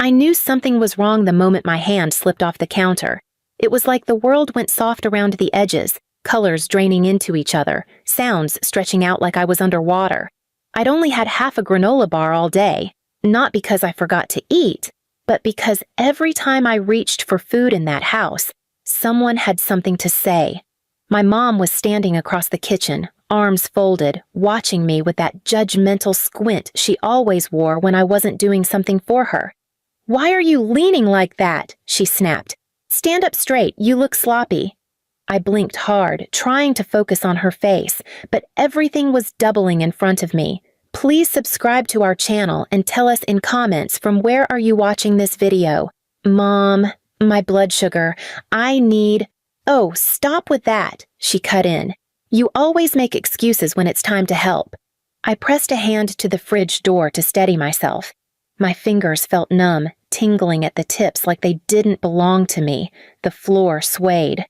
I knew something was wrong the moment my hand slipped off the counter. It was like the world went soft around the edges, colors draining into each other, sounds stretching out like I was underwater. I'd only had half a granola bar all day, not because I forgot to eat, but because every time I reached for food in that house, someone had something to say. My mom was standing across the kitchen, arms folded, watching me with that judgmental squint she always wore when I wasn't doing something for her. "Why are you leaning like that?" she snapped. "Stand up straight, you look sloppy." I blinked hard, trying to focus on her face, but everything was doubling in front of me. Please subscribe to our channel and tell us in comments from where are you watching this video. Mom, my blood sugar, I need... "Oh, stop with that," she cut in. "You always make excuses when it's time to help." I pressed a hand to the fridge door to steady myself. My fingers felt numb, tingling at the tips like they didn't belong to me. The floor swayed.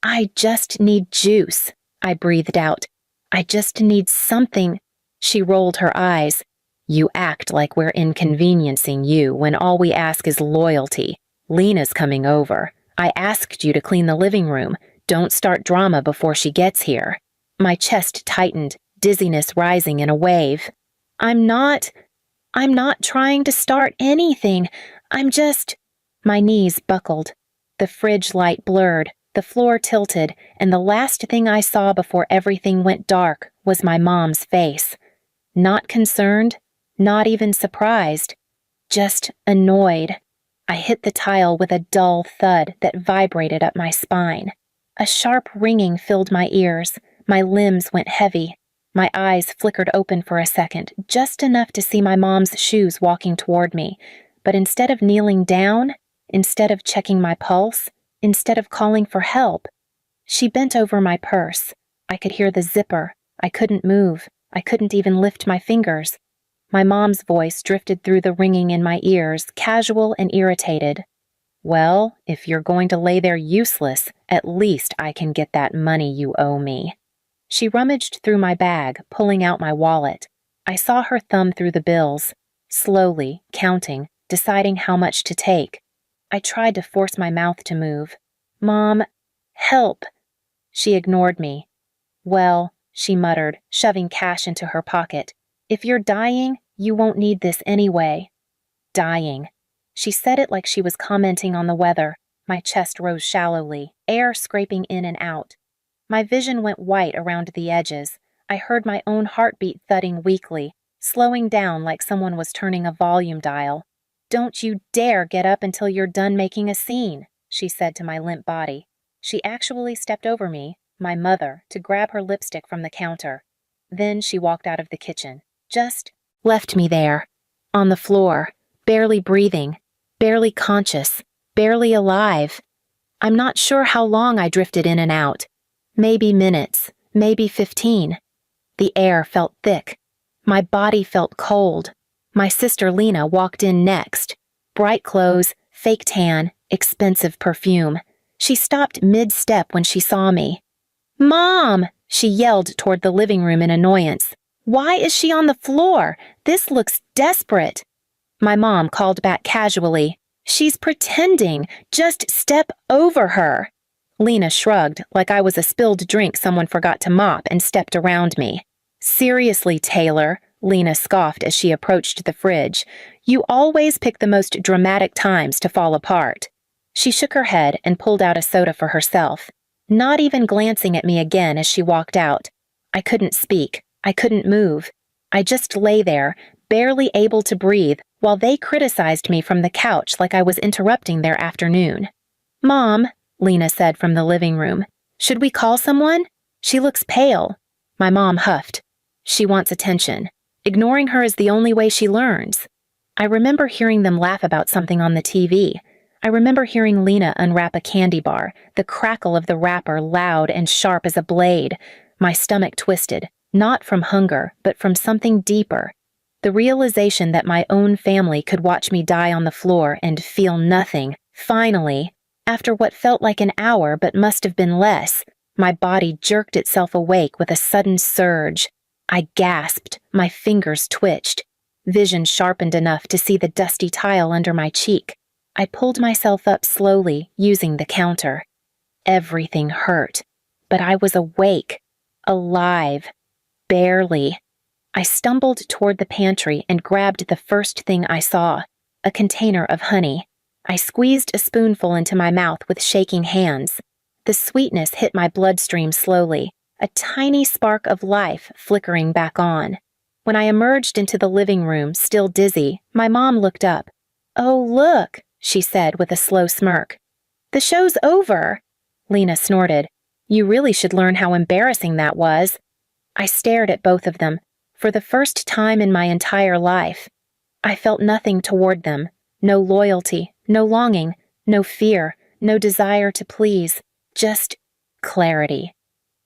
"I just need juice," I breathed out. "I just need something." She rolled her eyes. "You act like we're inconveniencing you when all we ask is loyalty. Lena's coming over. I asked you to clean the living room. Don't start drama before she gets here." My chest tightened, dizziness rising in a wave. I'm not trying to start anything. I'm just..." My knees buckled. The fridge light blurred, the floor tilted, and the last thing I saw before everything went dark was my mom's face. Not concerned, not even surprised, just annoyed. I hit the tile with a dull thud that vibrated up my spine. A sharp ringing filled my ears. My limbs went heavy. My eyes flickered open for a second, just enough to see my mom's shoes walking toward me. But instead of kneeling down, instead of checking my pulse, instead of calling for help, she bent over my purse. I could hear the zipper. I couldn't move. I couldn't even lift my fingers. My mom's voice drifted through the ringing in my ears, casual and irritated. "Well, if you're going to lay there useless, at least I can get that money you owe me." She rummaged through my bag, pulling out my wallet. I saw her thumb through the bills, slowly, counting, deciding how much to take. I tried to force my mouth to move. "Mom, help." She ignored me. "Well," she muttered, shoving cash into her pocket, "if you're dying, you won't need this anyway." Dying. She said it like she was commenting on the weather. My chest rose shallowly, air scraping in and out. My vision went white around the edges. I heard my own heartbeat thudding weakly, slowing down like someone was turning a volume dial. "Don't you dare get up until you're done making a scene," she said to my limp body. She actually stepped over me, my mother, to grab her lipstick from the counter. Then she walked out of the kitchen. Just left me there, on the floor, barely breathing, barely conscious, barely alive. I'm not sure how long I drifted in and out. Maybe minutes, maybe 15. The air felt thick. My body felt cold. My sister Lena walked in next. Bright clothes, fake tan, expensive perfume. She stopped mid-step when she saw me. "Mom!" she yelled toward the living room in annoyance. "Why is she on the floor? This looks desperate." My mom called back casually. "She's pretending. Just step over her." Lena shrugged like I was a spilled drink someone forgot to mop and stepped around me. "Seriously, Taylor," Lena scoffed as she approached the fridge. "You always pick the most dramatic times to fall apart." She shook her head and pulled out a soda for herself, not even glancing at me again as she walked out. I couldn't speak. I couldn't move. I just lay there, barely able to breathe, while they criticized me from the couch like I was interrupting their afternoon. "Mom," Lena said from the living room, "should we call someone? She looks pale." My mom huffed. "She wants attention. Ignoring her is the only way she learns." I remember hearing them laugh about something on the TV. I remember hearing Lena unwrap a candy bar, the crackle of the wrapper loud and sharp as a blade. My stomach twisted, not from hunger, but from something deeper. The realization that my own family could watch me die on the floor and feel nothing, finally, after what felt like an hour but must have been less, my body jerked itself awake with a sudden surge. I gasped, my fingers twitched. vision sharpened enough to see the dusty tile under my cheek. I pulled myself up slowly, using the counter. Everything hurt, but I was awake, alive, barely. I stumbled toward the pantry and grabbed the first thing I saw, a container of honey. I squeezed a spoonful into my mouth with shaking hands. The sweetness hit my bloodstream slowly, a tiny spark of life flickering back on. When I emerged into the living room, still dizzy, my mom looked up. "Oh, look," she said with a slow smirk. "The show's over." Lena snorted. "You really should learn how embarrassing that was." I stared at both of them, for the first time in my entire life. I felt nothing toward them, no loyalty, no longing, no fear, no desire to please, just clarity.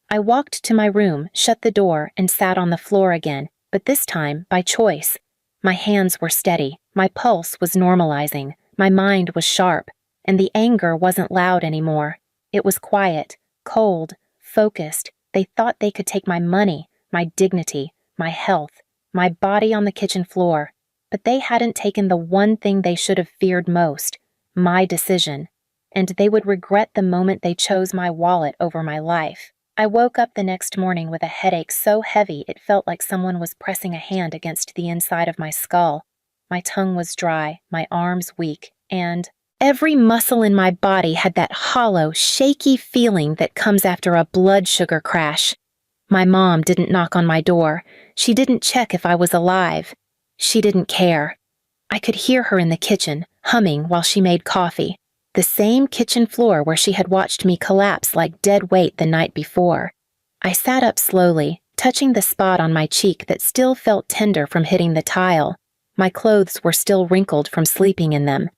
I walked to my room, shut the door, and sat on the floor again, but this time by choice. My hands were steady, my pulse was normalizing, my mind was sharp, and the anger wasn't loud anymore. It was quiet, cold, focused. They thought they could take my money, my dignity, my health, my body on the kitchen floor, but they hadn't taken the one thing they should have feared most, my decision, and they would regret the moment they chose my wallet over my life. I woke up the next morning with a headache so heavy it felt like someone was pressing a hand against the inside of my skull. My tongue was dry, my arms weak, and every muscle in my body had that hollow, shaky feeling that comes after a blood sugar crash. My mom didn't knock on my door. She didn't check if I was alive. She didn't care. I could hear her in the kitchen, humming while she made coffee. The same kitchen floor where she had watched me collapse like dead weight the night before. I sat up slowly, touching the spot on my cheek that still felt tender from hitting the tile. My clothes were still wrinkled from sleeping in them.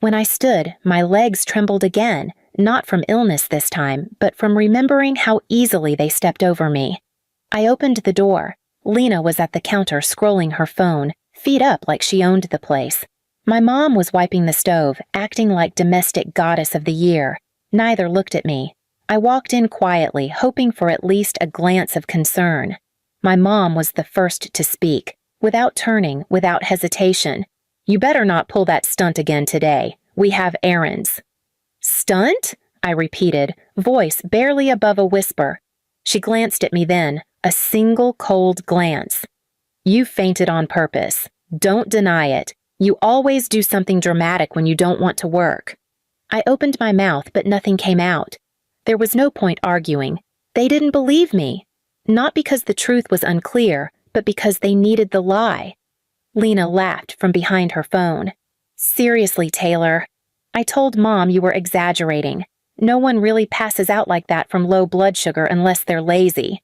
When I stood, my legs trembled again, not from illness this time, but from remembering how easily they stepped over me. I opened the door. Lena was at the counter scrolling her phone, feet up like she owned the place. My mom was wiping the stove, acting like domestic goddess of the year. Neither looked at me. I walked in quietly, hoping for at least a glance of concern. My mom was the first to speak, without turning, without hesitation. "You better not pull that stunt again today. We have errands." "Stunt?" I repeated, voice barely above a whisper. She glanced at me then, a single cold glance. "You fainted on purpose. Don't deny it. You always do something dramatic when you don't want to work." I opened my mouth, but nothing came out. There was no point arguing. They didn't believe me. Not because the truth was unclear, but because they needed the lie. Lena laughed from behind her phone. "Seriously, Taylor. I told Mom you were exaggerating. No one really passes out like that from low blood sugar unless they're lazy."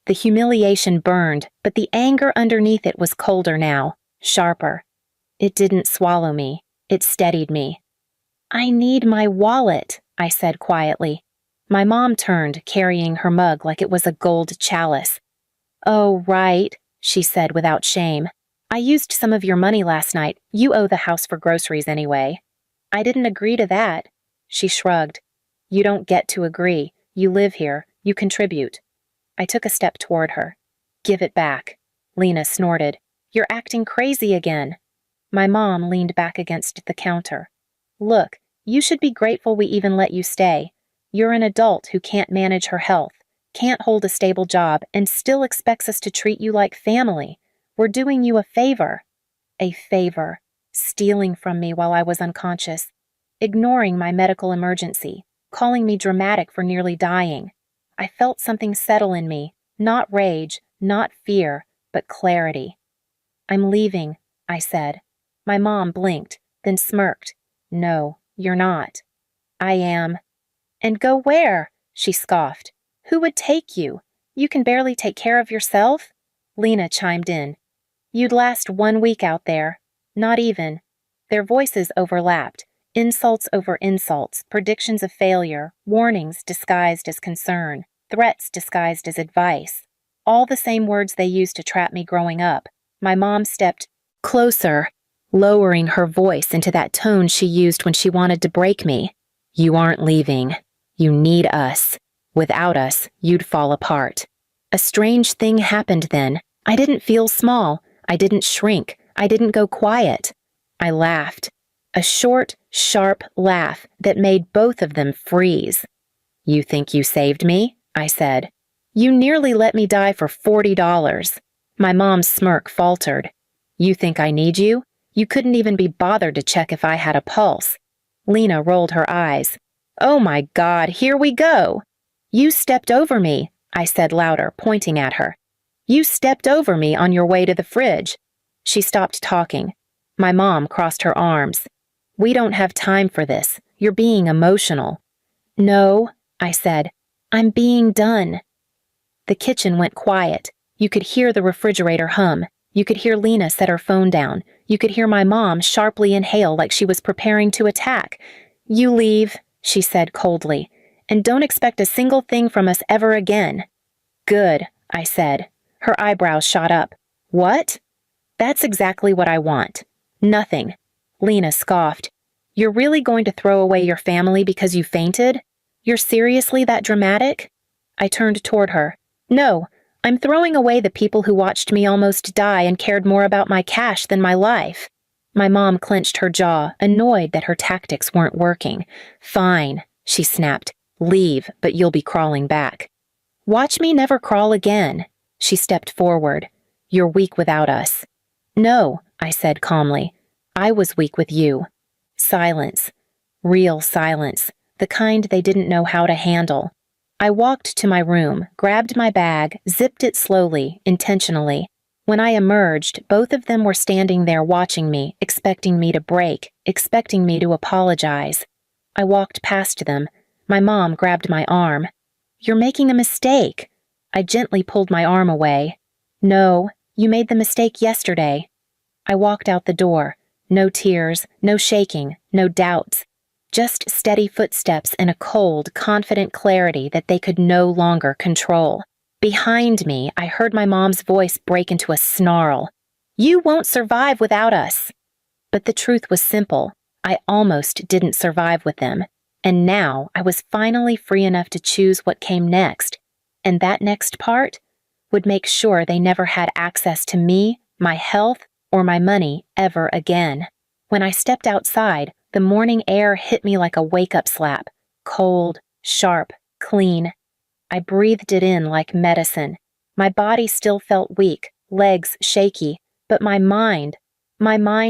The humiliation burned, but the anger underneath it was colder now, sharper. It didn't swallow me. It steadied me. "I need my wallet," I said quietly. My mom turned, carrying her mug like it was a gold chalice. "Oh, right," she said without shame. "I used some of your money last night. You owe the house for groceries anyway." "I didn't agree to that." She shrugged. "You don't get to agree. You live here. You contribute." I took a step toward her. "Give it back." Lena snorted. "You're acting crazy again." My mom leaned back against the counter. "Look, you should be grateful we even let you stay. You're an adult who can't manage her health, can't hold a stable job, and still expects us to treat you like family. We're doing you a favor." A favor. Stealing from me while I was unconscious. Ignoring my medical emergency. Calling me dramatic for nearly dying. I felt something settle in me. Not rage, not fear, but clarity. "I'm leaving," I said. My mom blinked, then smirked. "No, you're not." "I am." "And go where?" she scoffed. "Who would take you? You can barely take care of yourself?" Lena chimed in. "You'd last 1 week out there. Not even." Their voices overlapped. Insults over insults, predictions of failure, warnings disguised as concern, threats disguised as advice. All the same words they used to trap me growing up. My mom stepped closer, lowering her voice into that tone she used when she wanted to break me. "You aren't leaving. You need us. Without us, you'd fall apart." A strange thing happened then. I didn't feel small. I didn't shrink. I didn't go quiet. I laughed. A short, sharp laugh that made both of them freeze. You think you saved me? I said. You nearly let me die for $40. My mom's smirk faltered. You think I need you? You couldn't even be bothered to check if I had a pulse. Lena rolled her eyes. Oh my God, here we go. You stepped over me, I said louder, pointing at her. You stepped over me on your way to the fridge. She stopped talking. My mom crossed her arms. We don't have time for this. You're being emotional. No, I said. I'm being done. The kitchen went quiet. You could hear the refrigerator hum. You could hear Lena set her phone down. You could hear my mom sharply inhale like she was preparing to attack. You leave, she said coldly, and don't expect a single thing from us ever again. Good, I said. Her eyebrows shot up. What? That's exactly what I want. Nothing. Lena scoffed. You're really going to throw away your family because you fainted? You're seriously that dramatic? I turned toward her. No, I'm throwing away the people who watched me almost die and cared more about my cash than my life. My mom clenched her jaw, annoyed that her tactics weren't working. Fine, she snapped. Leave, but you'll be crawling back. Watch me never crawl again. She stepped forward. You're weak without us. No, I said calmly. I was weak with you. Silence. Real silence. The kind they didn't know how to handle. I walked to my room, grabbed my bag, zipped it slowly, intentionally. When I emerged, both of them were standing there watching me, expecting me to break, expecting me to apologize. I walked past them. My mom grabbed my arm. You're making a mistake. I gently pulled my arm away. No, you made the mistake yesterday. I walked out the door. No tears, no shaking, no doubts. Just steady footsteps and a cold, confident clarity that they could no longer control. Behind me, I heard my mom's voice break into a snarl. You won't survive without us. But the truth was simple. I almost didn't survive with them. And now I was finally free enough to choose what came next. And that next part would make sure they never had access to me, my health, or my money ever again. When I stepped outside, the morning air hit me like a wake-up slap. Cold, sharp, clean. I breathed it in like medicine. My body still felt weak, legs shaky, but my mind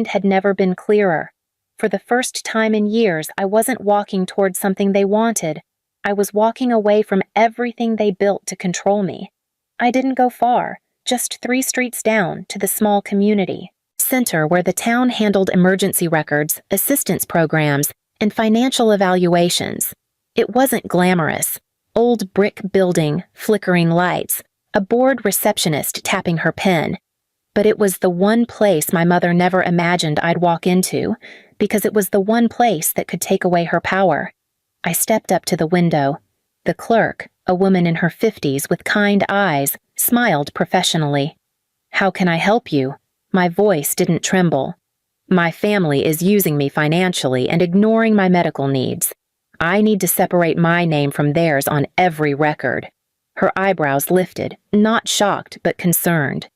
had never been clearer. For the first time in years, I wasn't walking toward something they wanted. I was walking away from everything they built to control me. I didn't go far, just 3 streets down to the small community center where the town handled emergency records, assistance programs, and financial evaluations. It wasn't glamorous. Old brick building, flickering lights, a bored receptionist tapping her pen. But it was the one place my mother never imagined I'd walk into, because it was the one place that could take away her power. I stepped up to the window. The clerk, a woman in her 50s with kind eyes, smiled professionally. How can I help you? My voice didn't tremble. My family is using me financially and ignoring my medical needs. I need to separate my name from theirs on every record. Her eyebrows lifted, not shocked but concerned.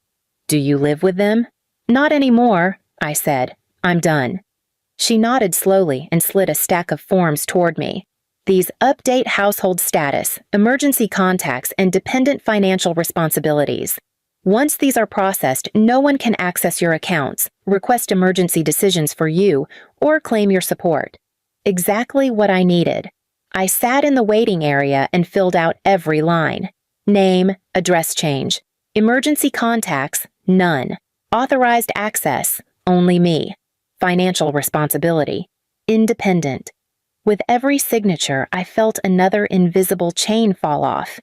Do you live with them? Not anymore, I said. I'm done. She nodded slowly and slid a stack of forms toward me. These update household status, emergency contacts, and dependent financial responsibilities. Once these are processed, no one can access your accounts, request emergency decisions for you, or claim your support. Exactly what I needed. I sat in the waiting area and filled out every line. Name, address change. Emergency contacts, none. Authorized access, only me. Financial responsibility, independent. With every signature, I felt another invisible chain fall off.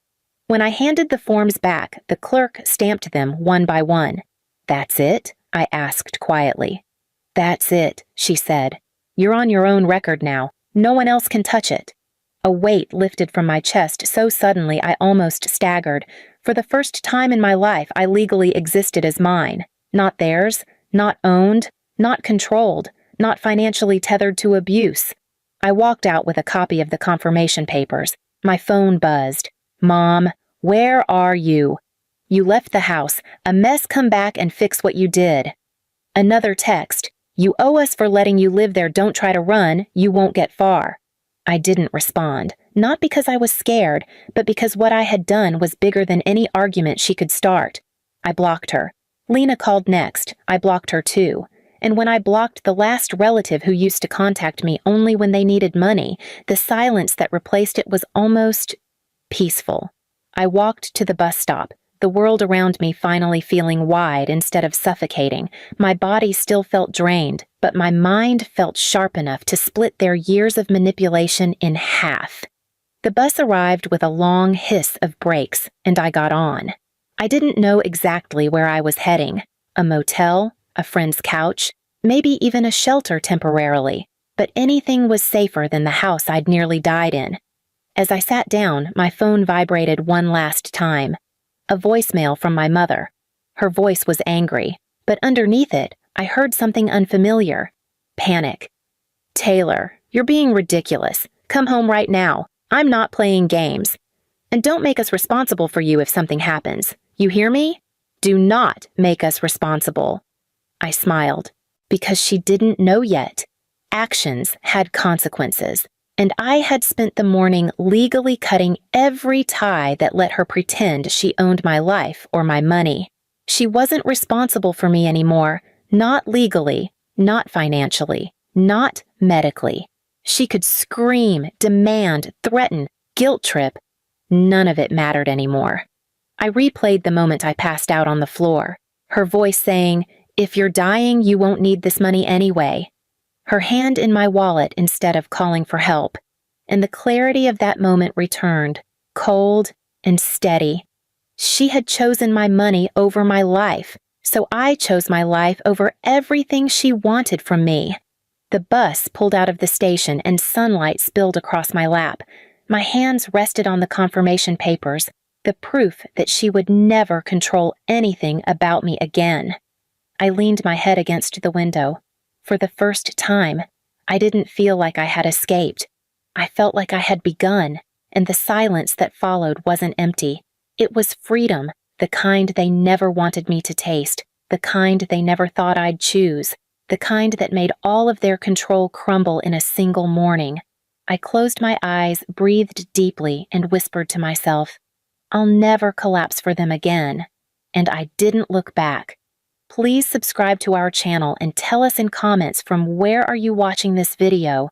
When I handed the forms back, the clerk stamped them one by one. That's it? I asked quietly. That's it, she said. You're on your own record now. No one else can touch it. A weight lifted from my chest so suddenly I almost staggered. For the first time in my life, I legally existed as mine. Not theirs, not owned, not controlled, not financially tethered to abuse. I walked out with a copy of the confirmation papers. My phone buzzed. Mom, where are you? You left the house. A mess, come back and fix what you did. Another text. You owe us for letting you live there. Don't try to run. You won't get far. I didn't respond, not because I was scared, but because what I had done was bigger than any argument she could start. I blocked her. Lena called next. I blocked her too. And when I blocked the last relative who used to contact me only when they needed money, the silence that replaced it was almost peaceful. I walked to the bus stop, the world around me finally feeling wide instead of suffocating. My body still felt drained, but my mind felt sharp enough to split their years of manipulation in half. The bus arrived with a long hiss of brakes, and I got on. I didn't know exactly where I was heading. A motel, a friend's couch, maybe even a shelter temporarily, but anything was safer than the house I'd nearly died in. As I sat down, my phone vibrated one last time. A voicemail from my mother. Her voice was angry, but underneath it, I heard something unfamiliar. Panic. Taylor, you're being ridiculous. Come home right now. I'm not playing games. And don't make us responsible for you if something happens. You hear me? Do not make us responsible. I smiled, because she didn't know yet. Actions had consequences, and I had spent the morning legally cutting every tie that let her pretend she owned my life or my money. She wasn't responsible for me anymore, not legally, not financially, not medically. She could scream, demand, threaten, guilt trip. None of it mattered anymore. I replayed the moment I passed out on the floor, her voice saying, "If you're dying, you won't need this money anyway." Her hand in my wallet instead of calling for help. And the clarity of that moment returned, cold and steady. She had chosen my money over my life, so I chose my life over everything she wanted from me. The bus pulled out of the station and sunlight spilled across my lap. My hands rested on the confirmation papers, the proof that she would never control anything about me again. I leaned my head against the window. For the first time, I didn't feel like I had escaped. I felt like I had begun, and the silence that followed wasn't empty. It was freedom, the kind they never wanted me to taste, the kind they never thought I'd choose, the kind that made all of their control crumble in a single morning. I closed my eyes, breathed deeply, and whispered to myself, "I'll never collapse for them again." And I didn't look back. Please subscribe to our channel and tell us in comments from where are you watching this video